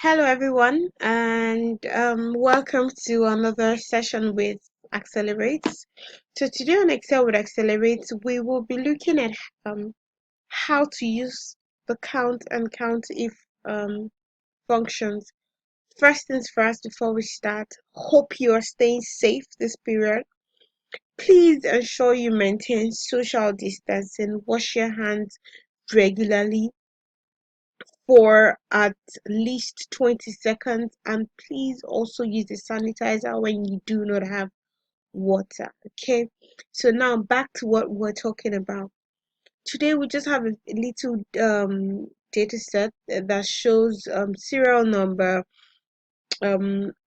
Hello, everyone, and welcome to another session with Accelerates. So, today on Excel with Accelerates, we will be looking at how to use the count and count if functions. First things first, before we start, hope you are staying safe this period. Please ensure you maintain social distancing, wash your hands regularly for at least 20 seconds, and please also use the sanitizer when you do not have water. Okay, so now back to what we're talking about today. We just have a little data set that shows serial number,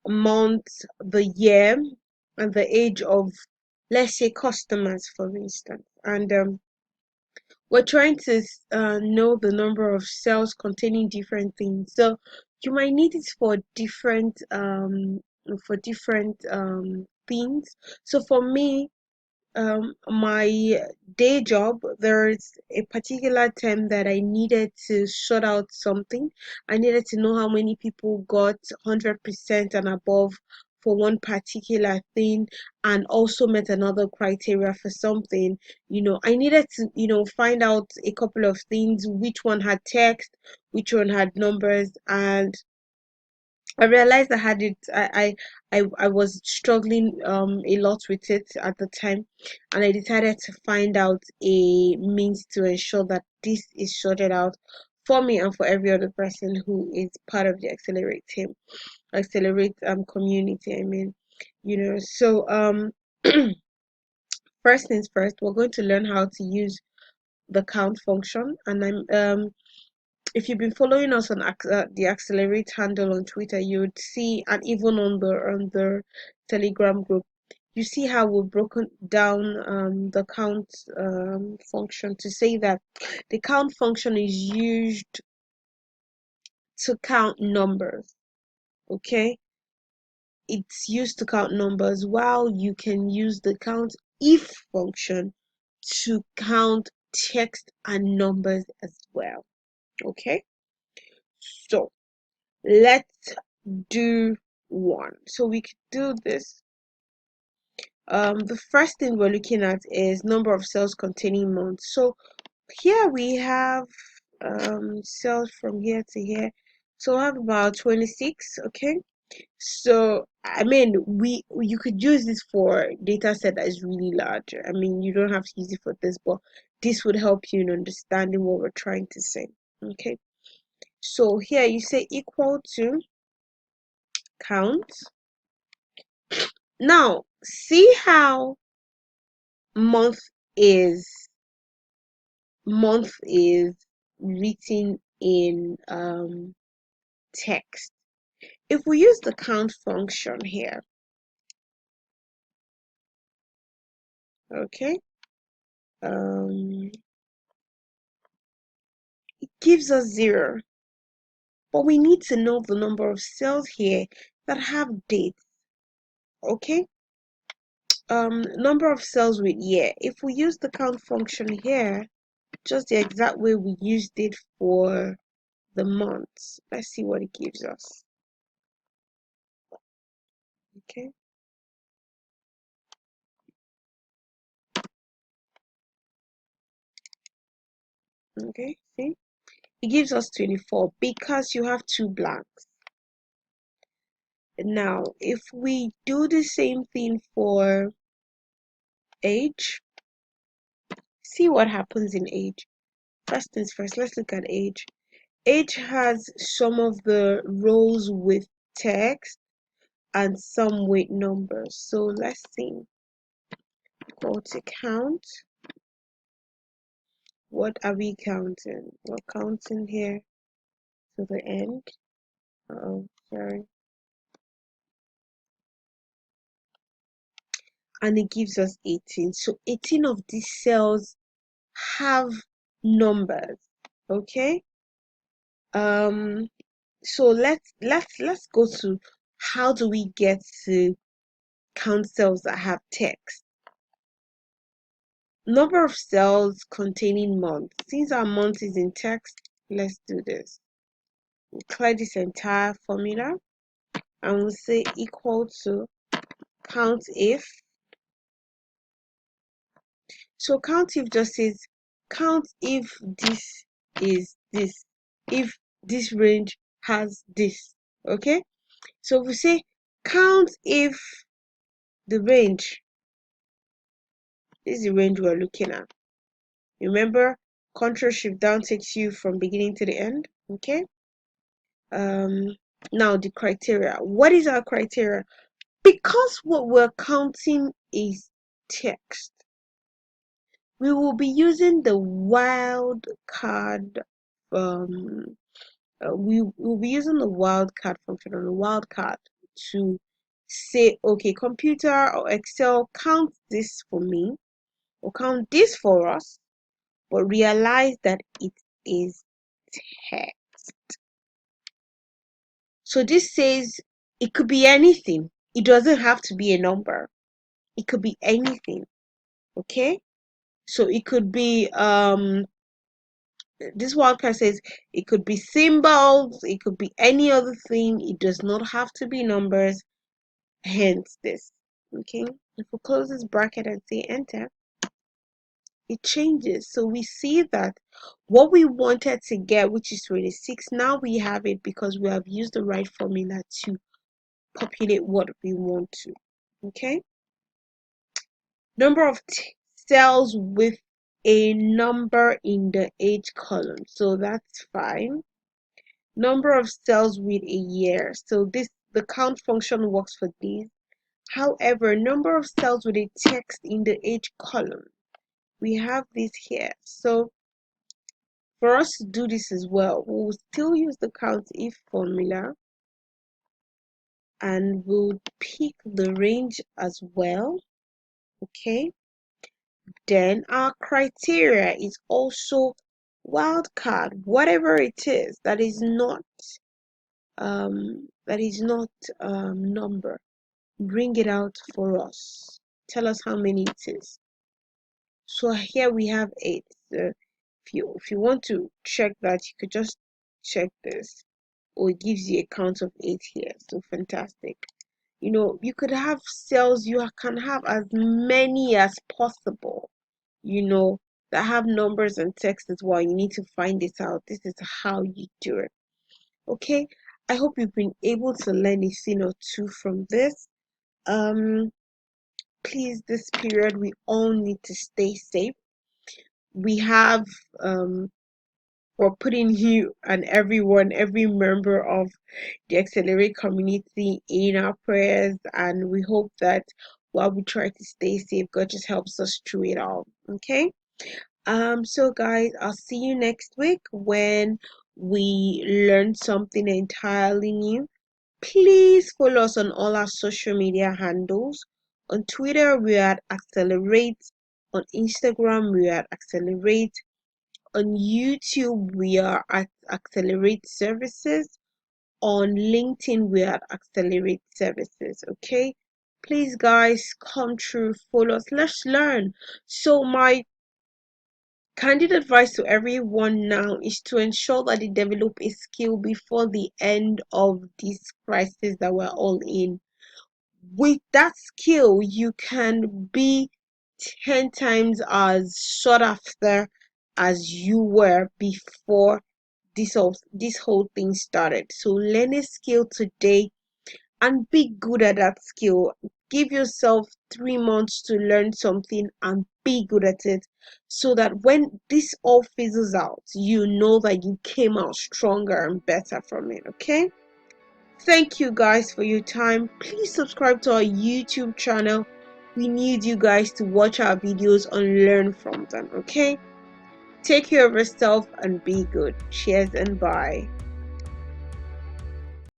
month, the year, and the age of, let's say, customers, for instance. And we're trying to know the number of cells containing different things. So you might need it for different things. So for me, my day job, there's a particular time that I needed to sort out something. I needed to know how many people got 100% and above for one particular thing, and also met another criteria for something. I needed to find out a couple of things: which one had text, which one had numbers. And I realized I had it. I was struggling a lot with it at the time, and I decided to find out a means to ensure that this is sorted out for me and for every other person who is part of the Accelerate community. I mean, so first things first, we're going to learn how to use the count function. And if you've been following us on the Accelerate handle on Twitter, you would see, and even on the Telegram group, you see how we've broken down the count function to say that the count function is used to count numbers. Okay, it's used to count numbers, while you can use the count if function to count text and numbers as well. Okay, so let's do one. So we could do this. The first thing we're looking at is number of cells containing months. So here we have cells from here to here. So I have about 26. Okay, so I mean, you could use this for data set that is really large. I mean, you don't have to use it for this, but this would help you in understanding what we're trying to say. Okay, so here you say equal to count. Now, see how month is month is written in text. If we use the count function here, okay, it gives us 0, but we need to know the number of cells here that have dates. Okay, number of cells with year. If we use the count function here, just the exact way we used it for the months, let's see what it gives us. Okay, okay, see, it gives us 24 because you have two blanks. Now if we do the same thing for age, see what happens in age. First things first, let's look at age. Age has some of the rows with text and some with numbers. So let's see. Go to count. What are we counting? We're counting here to the end. Oh, sorry. And it gives us 18. So 18 of these cells have numbers. Okay. So let's go to how do we get to count cells that have text. Number of cells containing months. Since our month is in text, let's do this. Declare this entire formula, and we'll say equal to count if. So count if just says count if this is this, if this range has this. Okay, so if we say count if the range, this is the range we're looking at. Remember, Ctrl Shift down takes you from beginning to the end. Okay, now the criteria. What is our criteria? Because what we're counting is text, we will be using the wildcard. We will be using the wildcard function on the wildcard to say, okay, computer or Excel, count this for me, or count this for us, but realize that it is text. So this says it could be anything. It doesn't have to be a number. It could be anything. Okay? So it could be this wildcard says it could be symbols, it could be any other thing. It does not have to be numbers, hence this. Okay? If we close this bracket and say enter, it changes. So we see that what we wanted to get, which is 26, now we have it because we have used the right formula to populate what we want to. Okay, number of cells with a number in the age column, so that's fine. Number of cells with a year, so this, the count function works for these. However, number of cells with a text in the age column, we have this here. So for us to do this as well, we'll still use the COUNTIF formula, and we'll pick the range as well. Okay, then our criteria is also wildcard, whatever it is that is not number, bring it out for us, tell us how many it is. So here we have 8. So if you want to check that, you could just check this, or it gives you a count of 8 here. So fantastic. You know, you could have cells, you can have as many as possible, you know, that have numbers and text as well. You need to find this out. This is how you do it. Okay, I hope you've been able to learn a thing or two from this. Please, this period we all need to stay safe. We have we're putting you and everyone, every member of the Accelerate community in our prayers, and we hope that while we try to stay safe, God just helps us through it all. Okay, so guys, I'll see you next week when we learn something entirely new. Please follow us on all our social media handles. On Twitter, we are at Accelerate. On Instagram, we are at Accelerate. On YouTube, we are at Accelerate Services. On LinkedIn, we are at Accelerate Services. Okay, please guys, come through, follow us, let's learn. So my candid advice to everyone now is to ensure that they develop a skill before the end of this crisis that we're all in. With that skill, you can be 10 times as sought after as you were before this whole thing started. So learn a skill today and be good at that skill. Give yourself 3 months to learn something and be good at it, so that when this all fizzles out, you know that you came out stronger and better from it. Okay, thank you guys for your time. Please subscribe to our YouTube channel. We need you guys to watch our videos and learn from them. Okay, take care of yourself and be good. Cheers and bye.